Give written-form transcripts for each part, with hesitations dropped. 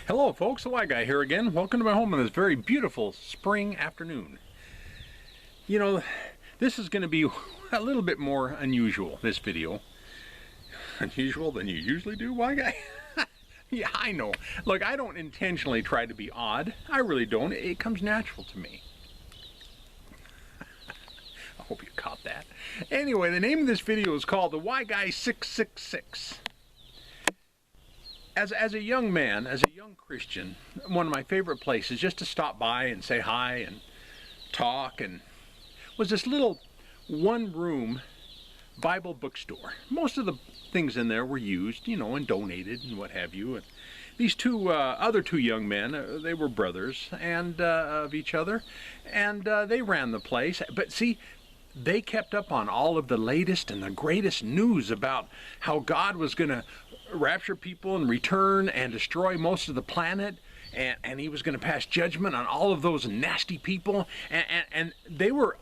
Hello folks, the Y Guy here again. Welcome to my home on this very beautiful spring afternoon. You know, this is going to be a little bit more unusual, this video. Unusual than you usually do, Y Guy? Yeah, I know. Look, I don't intentionally try to be odd. I really don't. It comes natural to me. I hope you caught that. Anyway, the name of this video is called The Y Guy 666. As a young man, as a young Christian, one of my favorite places just to stop by and say hi and talk and was this little one-room Bible bookstore. Most of the things in there were used, you know, and donated and what have you. And these other two young men, they were brothers and of each other, and they ran the place. But see, they kept up on all of the latest and the greatest news about how God was going to rapture people and return and destroy most of the planet, and he was going to pass judgment on all of those nasty people, and they were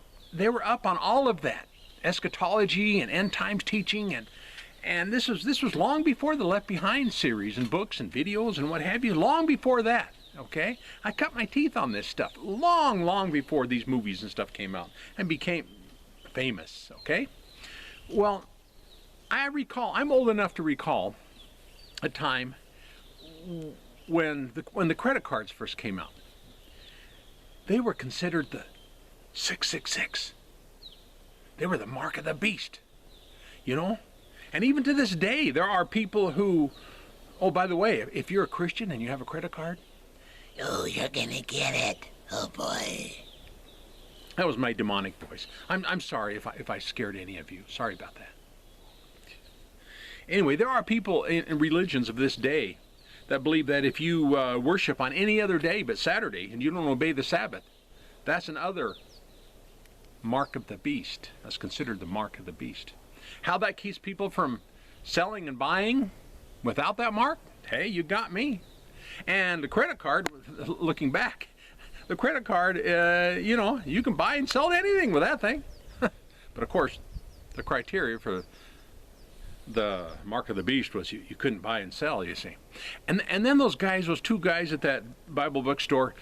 up on all of that eschatology and end times teaching, and this was long before the Left Behind series and books and videos and what have you, long before that. Okay, I cut my teeth on this stuff long before these movies and stuff came out and became famous. Okay, well, I'm old enough to recall a time when the credit cards first came out. They were considered the 666. They were the mark of the beast, you know? And even to this day, there are people who, oh, by the way, if you're a Christian and you have a credit card, oh, you're gonna get it. Oh, boy. That was my demonic voice. I'm sorry if I scared any of you. Sorry about that. Anyway, there are people in religions of this day that believe that if you worship on any other day but Saturday and you don't obey the Sabbath, that's another mark of the beast. That's considered the mark of the beast. How that keeps people from selling and buying without that mark? Hey, you got me. And the credit card, looking back, the credit card, you know, you can buy and sell anything with that thing. But of course, the criteria for the mark of the beast was you couldn't buy and sell, you see. And then those two guys at that Bible bookstore,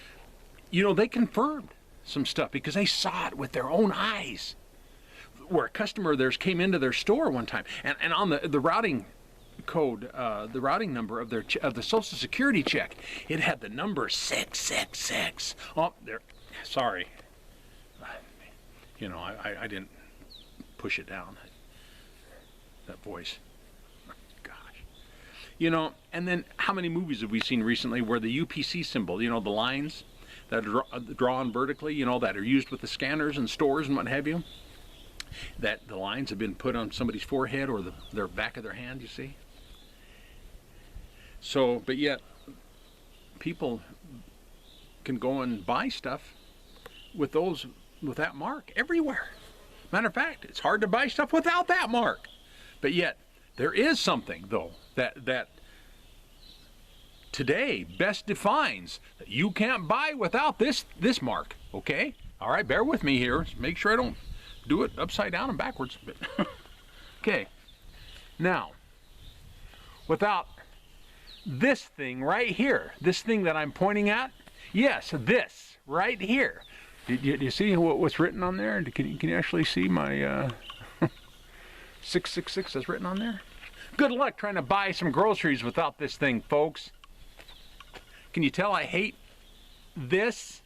you know, they confirmed some stuff because they saw it with their own eyes. Where a customer of theirs came into their store one time, and on the routing code, the routing number of the Social Security check, it had the number 666. Oh, there. Sorry. You know, I didn't push it down. That voice. Gosh. You know, and then how many movies have we seen recently where the UPC symbol, you know, the lines that are drawn vertically, you know, that are used with the scanners and stores and what have you, that the lines have been put on somebody's forehead or their back of their hand, you see? So, but yet, people can go and buy stuff with that mark everywhere. Matter of fact, it's hard to buy stuff without that mark. But yet, there is something, though, that today best defines that you can't buy without this mark, okay? All right, bear with me here. Make sure I don't do it upside down and backwards. Okay. Now, without this thing right here, this thing that I'm pointing at, yes, this right here. Do you see what's written on there? Can you actually see my 666 that's written on there? Good luck trying to buy some groceries without this thing, folks. Can you tell I hate this?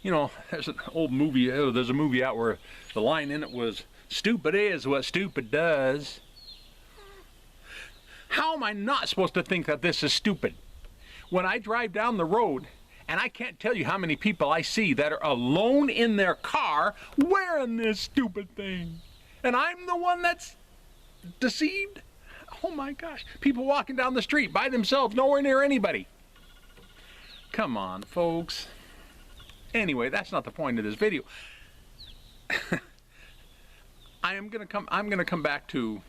You know, there's an old movie, there's a movie out where the line in it was, "Stupid is what stupid does." How am I not supposed to think that this is stupid? When I drive down the road, and I can't tell you how many people I see that are alone in their car wearing this stupid thing. And I'm the one that's deceived? Oh my gosh. People walking down the street by themselves, nowhere near anybody. Come on, folks. Anyway, that's not the point of this video. I'm gonna come back to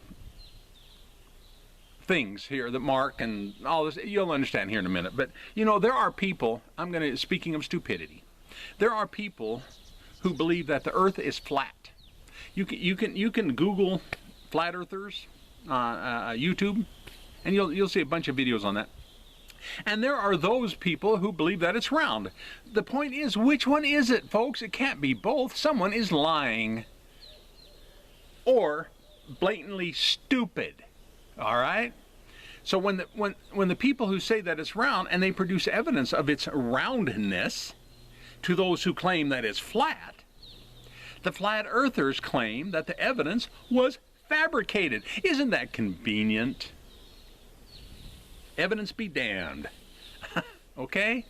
things here that Mark and all this, you'll understand here in a minute. But you know, there are people, speaking of stupidity, there are people who believe that the earth is flat. You can Google flat earthers, YouTube, And you'll see a bunch of videos on that. And there are those people who believe that it's round. The point is, which one is it, folks? It can't be both. Someone is lying. Or blatantly stupid. All right? So when the people who say that it's round and they produce evidence of its roundness to those who claim that it's flat, the flat earthers claim that the evidence was fabricated. Isn't that convenient? Evidence be damned. Okay?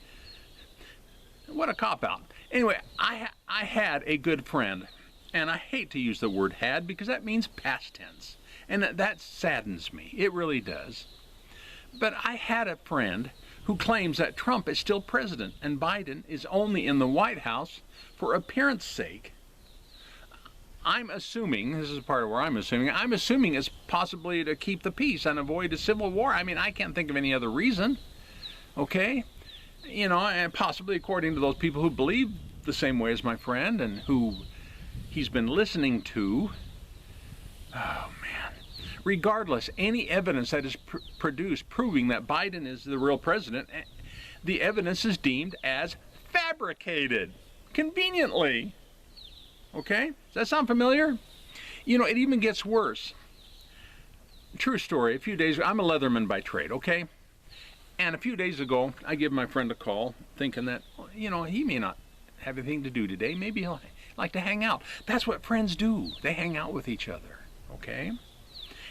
What a cop-out. Anyway, I had a good friend, and I hate to use the word had because that means past tense. And that saddens me. It really does. But I had a friend who claims that Trump is still president and Biden is only in the White House for appearance sake. I'm assuming, this is part of where I'm assuming it's possibly to keep the peace and avoid a civil war. I mean, I can't think of any other reason. Okay? You know, and possibly according to those people who believe the same way as my friend and who he's been listening to. Oh, man. Regardless, any evidence that is produced proving that Biden is the real president, the evidence is deemed as fabricated. Conveniently. Okay? Does that sound familiar? You know, it even gets worse. True story. A few days ago, I'm a leatherman by trade, okay? And a few days ago, I give my friend a call thinking that, you know, he may not have anything to do today. Maybe he'll like to hang out. That's what friends do. They hang out with each other, okay?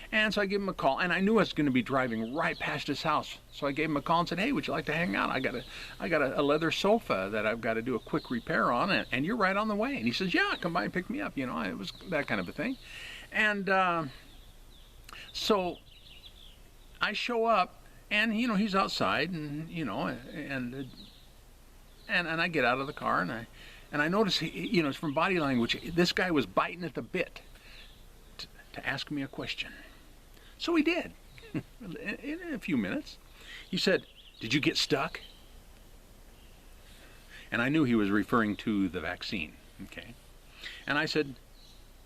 And so I gave him a call, and I knew I was going to be driving right past his house. So I gave him a call and said, hey, would you like to hang out? I got a leather sofa that I've got to do a quick repair on, and you're right on the way. And he says, yeah, come by and pick me up. You know, it was that kind of a thing. And so I show up, and, you know, he's outside, and, you know, and I get out of the car, and I notice, you know, from body language, this guy was biting at the bit to ask me a question. So he did, in a few minutes. He said, did you get stuck? And I knew he was referring to the vaccine, okay? And I said,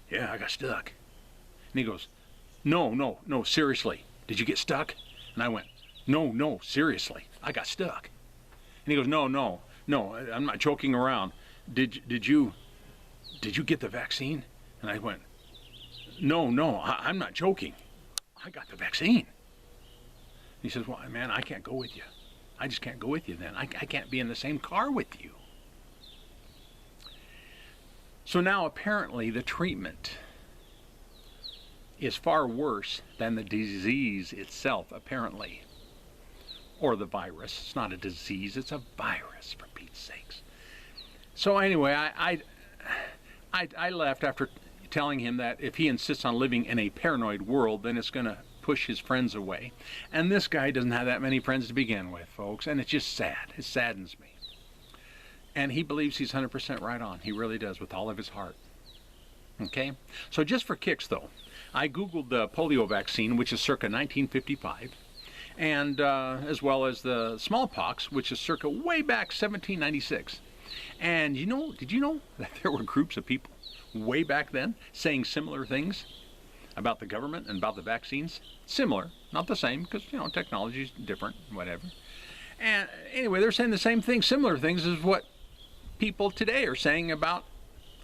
yeah, I got stuck. And he goes, no, seriously, did you get stuck? And I went, no, seriously, I got stuck. And he goes, no, I'm not joking around. Did you get the vaccine? And I went, no, I'm not joking. I got the vaccine. He says, well, man, I can't go with you. I just can't go with you then. I can't be in the same car with you. So now apparently the treatment is far worse than the disease itself, apparently. Or the virus. It's not a disease, it's a virus, for Pete's sakes. So anyway, I left after telling him that if he insists on living in a paranoid world, then it's going to push his friends away. And this guy doesn't have that many friends to begin with, folks, and it's just sad. It saddens me. And he believes he's 100% right on. He really does, with all of his heart. Okay? So just for kicks, though, I Googled the polio vaccine, which is circa 1955, and as well as the smallpox, which is circa way back 1796. And did you know that there were groups of people way back then saying similar things about the government and about the vaccines? Similar, not the same, because, you know, technology is different, whatever. And anyway, they're saying the same thing, similar things as what people today are saying about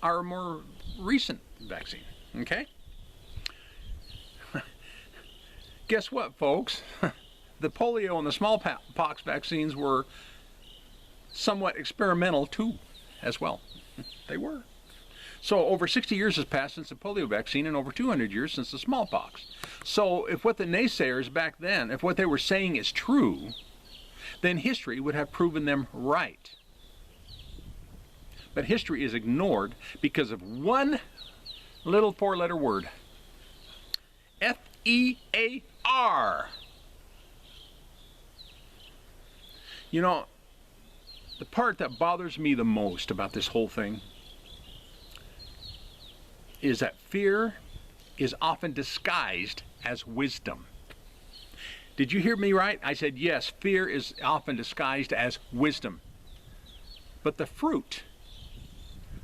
our more recent vaccine, okay? Guess what, folks? The polio and the smallpox vaccines were somewhat experimental, too, as well. They were. So over 60 years has passed since the polio vaccine and over 200 years since the smallpox. So if what the naysayers back then, if what they were saying is true, then history would have proven them right. But history is ignored because of one little four-letter word. F-E-A-R. You know, the part that bothers me the most about this whole thing is that fear is often disguised as wisdom. Did you hear me right? I said, yes, fear is often disguised as wisdom. But the fruit,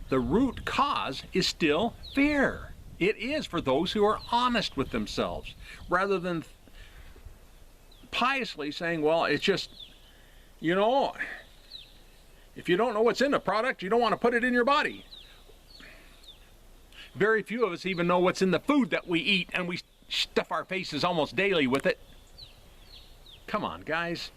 the root cause, is still fear. It is for those who are honest with themselves, rather than piously saying, well, it's just, you know, if you don't know what's in the product, you don't want to put it in your body. Very few of us even know what's in the food that we eat, and we stuff our faces almost daily with it. Come on, guys.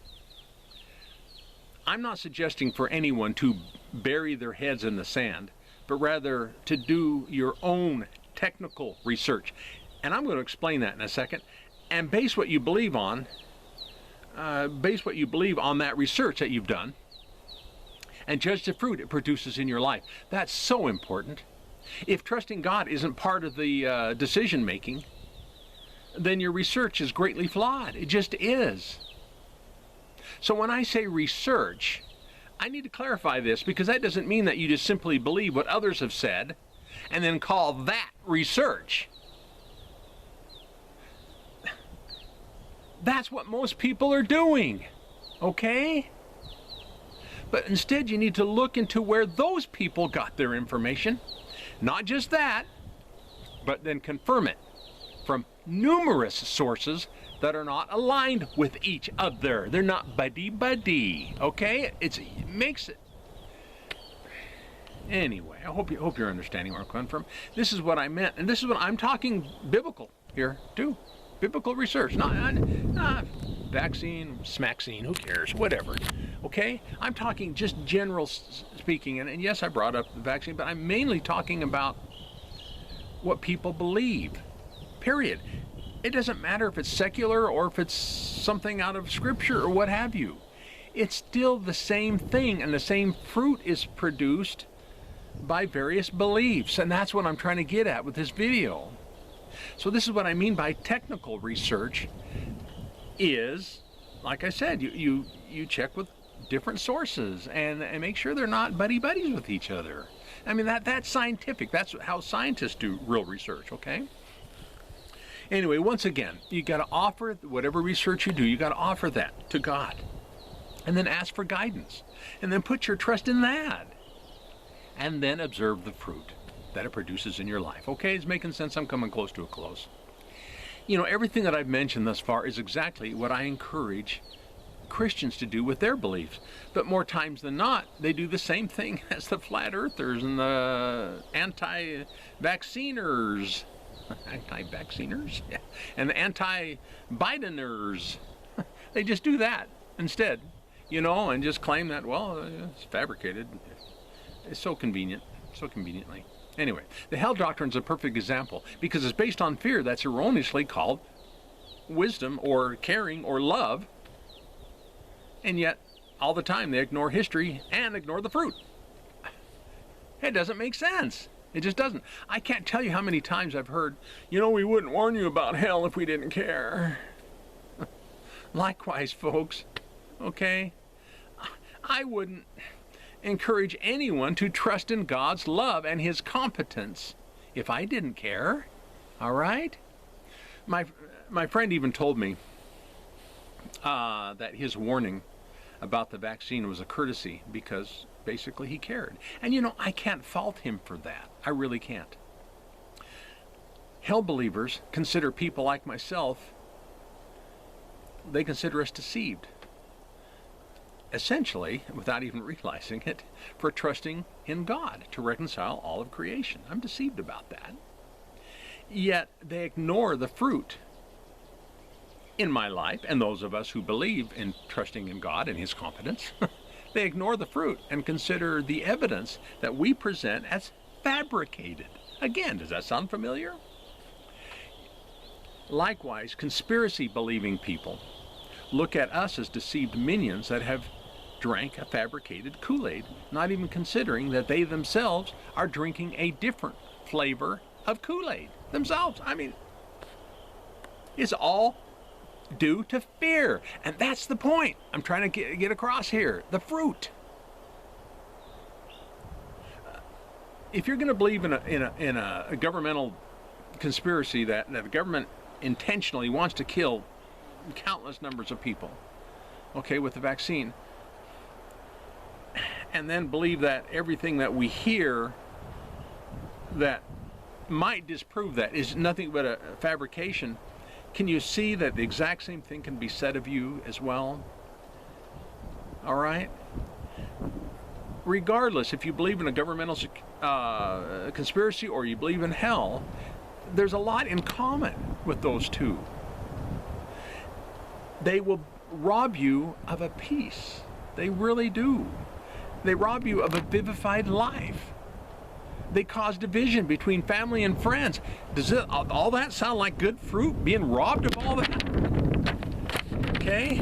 I'm not suggesting for anyone to bury their heads in the sand, but rather to do your own technical research. And I'm going to explain that in a second. And base what you believe on that research that you've done, and judge the fruit it produces in your life. That's so important. If trusting God isn't part of the decision making, then your research is greatly flawed. It just is. So when I say research, I need to clarify this, because that doesn't mean that you just simply believe what others have said and then call that research. That's what most people are doing, okay? But instead you need to look into where those people got their information. Not just that, but then confirm it from numerous sources that are not aligned with each other. They're not buddy-buddy, okay? It makes it... Anyway, I hope you're understanding where I'm coming from. This is what I meant, and this is what I'm talking biblical here, too. Biblical research, not vaccine, smaxine, who cares, whatever, okay? I'm talking just general speaking, and yes, I brought up the vaccine, but I'm mainly talking about what people believe, period. It doesn't matter if it's secular or if it's something out of Scripture or what have you. It's still the same thing, and the same fruit is produced by various beliefs, and that's what I'm trying to get at with this video. So this is what I mean by technical research is, like I said, you check with different sources and make sure they're not buddy-buddies with each other. I mean, that's scientific. That's how scientists do real research, okay? Anyway, once again, you got to offer whatever research you do, you got to offer that to God. And then ask for guidance. And then put your trust in that. And then observe the fruit that it produces in your life. Okay, it's making sense. I'm coming close to a close. You know, everything that I've mentioned thus far is exactly what I encourage Christians to do with their beliefs. But more times than not, they do the same thing as the flat earthers and the anti-vacciners. Anti-vacciners? Yeah. And the anti-Bideners. They just do that instead, you know, and just claim that, well, it's fabricated. It's so convenient, so conveniently. Anyway, the hell doctrine is a perfect example because it's based on fear that's erroneously called wisdom or caring or love, and yet all the time they ignore history and ignore the fruit. It doesn't make sense. It just doesn't. I can't tell you how many times I've heard, you know, we wouldn't warn you about hell if we didn't care. Likewise, folks, okay? I wouldn't encourage anyone to trust in God's love and His competence if I didn't care, all right? My friend even told me that his warning about the vaccine was a courtesy because basically he cared. And you know, I can't fault him for that. I really can't. Hell believers consider people like myself, they consider us deceived. Essentially, without even realizing it, for trusting in God to reconcile all of creation. I'm deceived about that. Yet they ignore the fruit in my life, and those of us who believe in trusting in God and His competence, they ignore the fruit and consider the evidence that we present as fabricated. Again, does that sound familiar? Likewise, conspiracy-believing people look at us as deceived minions that have drank a fabricated Kool-Aid, not even considering that they themselves are drinking a different flavor of Kool-Aid themselves. I mean, it's all due to fear, and that's the point I'm trying to get across here. The fruit. If you're going to believe in a governmental conspiracy that the government intentionally wants to kill countless numbers of people, okay, with the vaccine, and then believe that everything that we hear that might disprove that is nothing but a fabrication, can you see that the exact same thing can be said of you as well? All right? Regardless, if you believe in a governmental conspiracy or you believe in hell, there's a lot in common with those two. They will rob you of a peace. They really do. They rob you of a vivified life. They cause division between family and friends. Does all that sound like good fruit? Being robbed of all that? Okay?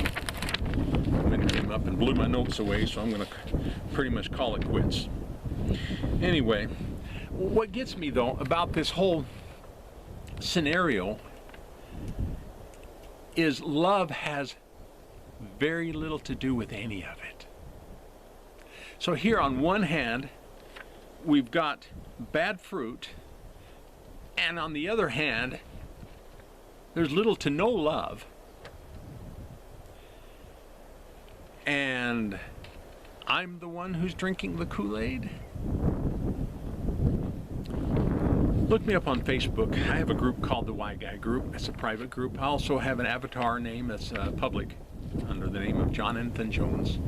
A minute came up and blew my notes away, so I'm going to pretty much call it quits. Anyway, what gets me though about this whole scenario is love has very little to do with any of it. So here on one hand, we've got bad fruit, and on the other hand, there's little to no love. And I'm the one who's drinking the Kool-Aid? Look me up on Facebook. I have a group called the Why Guy Group. It's a private group. I also have an avatar name that's public under the name of Jonathan Jones.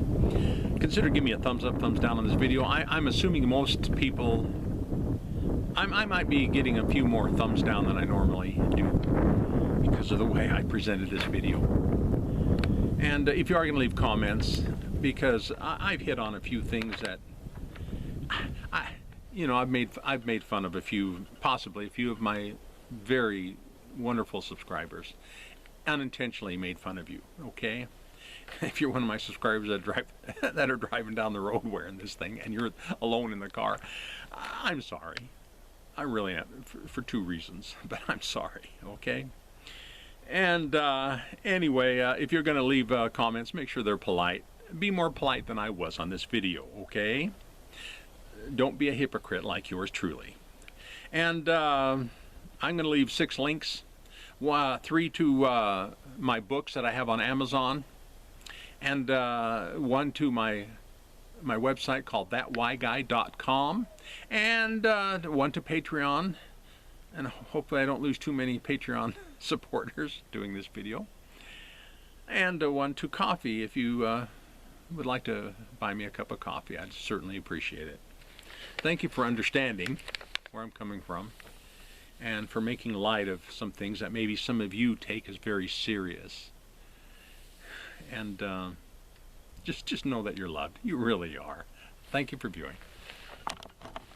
Consider giving me a thumbs up, thumbs down on this video. I'm assuming most people, I might be getting a few more thumbs down than I normally do because of the way I presented this video. And if you are going to leave comments, because I've hit on a few things that I've made fun of possibly a few of my very wonderful subscribers. Unintentionally made fun of you, okay? If you're one of my subscribers that are driving down the road wearing this thing and you're alone in the car, I'm sorry. I really am, for two reasons, but I'm sorry, okay? And anyway, if you're going to leave comments, make sure they're polite. Be more polite than I was on this video, okay? Don't be a hypocrite like yours truly. And I'm going to leave 6 links. 3 to my books that I have on Amazon, and 1 to my website called thatwhyguy.com, and 1 to Patreon, and hopefully I don't lose too many Patreon supporters doing this video, and 1 to coffee. If you would like to buy me a cup of coffee, I'd certainly appreciate it. Thank you for understanding where I'm coming from, and for making light of some things that maybe some of you take as very serious. And just know that you're loved. You really are. Thank you for viewing.